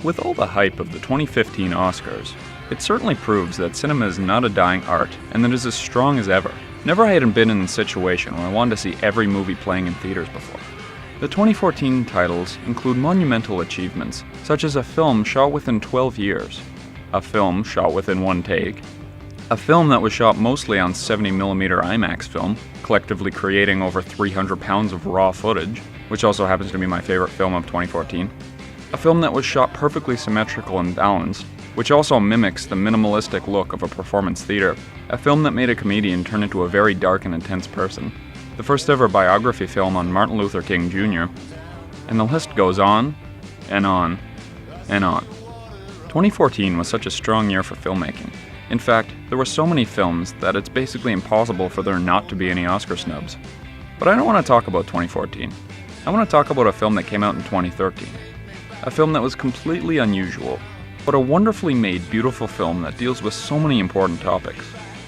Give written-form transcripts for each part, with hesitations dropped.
With all the hype of the 2015 Oscars, it certainly proves that cinema is not a dying art and that it is as strong as ever. Never hadn't been in a situation where I wanted to see every movie playing in theaters before. The 2014 titles include monumental achievements, such as a film shot within 12 years, a film shot within one take, a film that was shot mostly on 70mm IMAX film, collectively creating over 300 pounds of raw footage, which also happens to be my favorite film of 2014, a film that was shot perfectly symmetrical and balanced, which also mimics the minimalistic look of a performance theater, a film that made a comedian turn into a very dark and intense person, the first ever biography film on Martin Luther King Jr., and the list goes on, and on, and on. 2014 was such a strong year for filmmaking. In fact, there were so many films that it's basically impossible for there not to be any Oscar snubs. But I don't want to talk about 2014. I want to talk about a film that came out in 2013. A film that was completely unusual, but a wonderfully made, beautiful film that deals with so many important topics.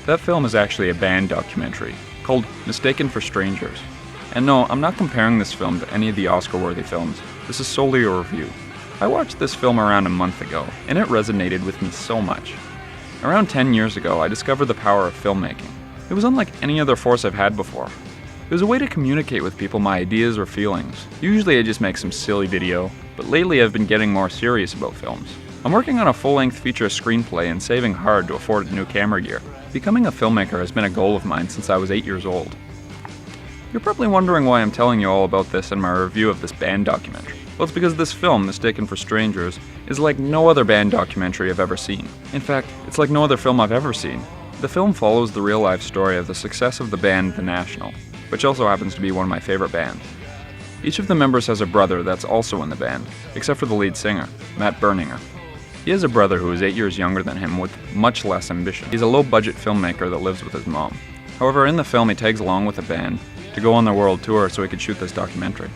That film is actually a band documentary called Mistaken for Strangers. And no, I'm not comparing this film to any of the Oscar-worthy films. This is solely a review. I watched this film around a month ago, and it resonated with me so much. Around 10 years ago, I discovered the power of filmmaking. It was unlike any other force I've had before. It was a way to communicate with people my ideas or feelings. Usually I just make some silly video, but lately I've been getting more serious about films. I'm working on a full-length feature screenplay and saving hard to afford new camera gear. Becoming a filmmaker has been a goal of mine since I was 8 years old. You're probably wondering why I'm telling you all about this in my review of this band documentary. Well, it's because this film, Mistaken for Strangers, is like no other band documentary I've ever seen. In fact, it's like no other film I've ever seen. The film follows the real-life story of the success of the band The National, which also happens to be one of my favorite bands. Each of the members has a brother that's also in the band, except for the lead singer, Matt Berninger. He has a brother who is 8 years younger than him with much less ambition. He's a low-budget filmmaker that lives with his mom. However, in the film he tags along with the band to go on their world tour so he could shoot this documentary.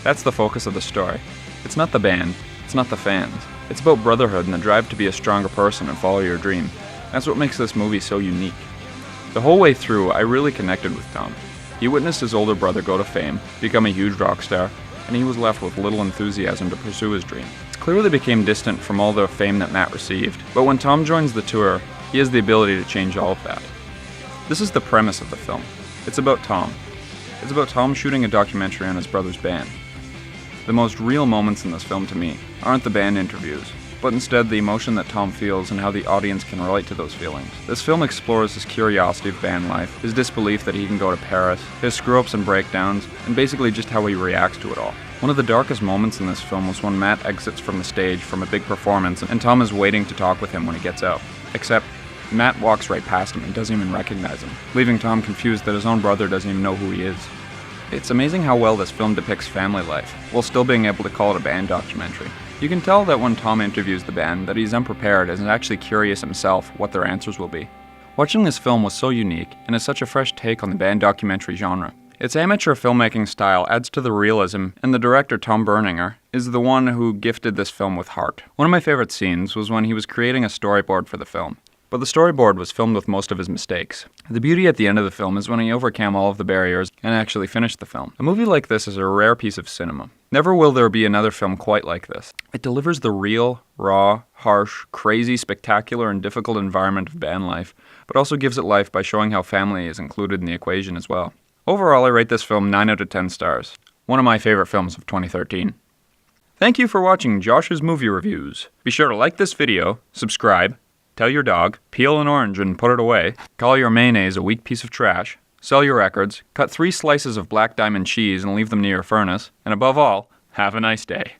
That's the focus of the story. It's not the band, it's not the fans. It's about brotherhood and the drive to be a stronger person and follow your dream. That's what makes this movie so unique. The whole way through, I really connected with Tom. He witnessed his older brother go to fame, become a huge rock star, and he was left with little enthusiasm to pursue his dream. It's clear they became distant from all the fame that Matt received, but when Tom joins the tour, he has the ability to change all of that. This is the premise of the film. It's about Tom. It's about Tom shooting a documentary on his brother's band. The most real moments in this film to me aren't the band interviews, but instead the emotion that Tom feels and how the audience can relate to those feelings. This film explores his curiosity of band life, his disbelief that he can go to Paris, his screw-ups and breakdowns, and basically just how he reacts to it all. One of the darkest moments in this film was when Matt exits from the stage from a big performance and Tom is waiting to talk with him when he gets out. Except, Matt walks right past him and doesn't even recognize him, leaving Tom confused that his own brother doesn't even know who he is. It's amazing how well this film depicts family life, while still being able to call it a band documentary. You can tell that when Tom interviews the band that he's unprepared and is actually curious himself what their answers will be. Watching this film was so unique and is such a fresh take on the band documentary genre. Its amateur filmmaking style adds to the realism, and the director, Tom Berninger, is the one who gifted this film with heart. One of my favorite scenes was when he was creating a storyboard for the film. But the storyboard was filmed with most of his mistakes. The beauty at the end of the film is when he overcame all of the barriers and actually finished the film. A movie like this is a rare piece of cinema. Never will there be another film quite like this. It delivers the real, raw, harsh, crazy, spectacular, and difficult environment of band life, but also gives it life by showing how family is included in the equation as well. Overall, I rate this film 9 out of 10 stars. One of my favorite films of 2013. Thank you for watching Josh's Movie Reviews. Be sure to like this video, subscribe, tell your dog, peel an orange and put it away, call your mayonnaise a weak piece of trash, sell your records, cut 3 slices of black diamond cheese and leave them near your furnace, and above all, have a nice day.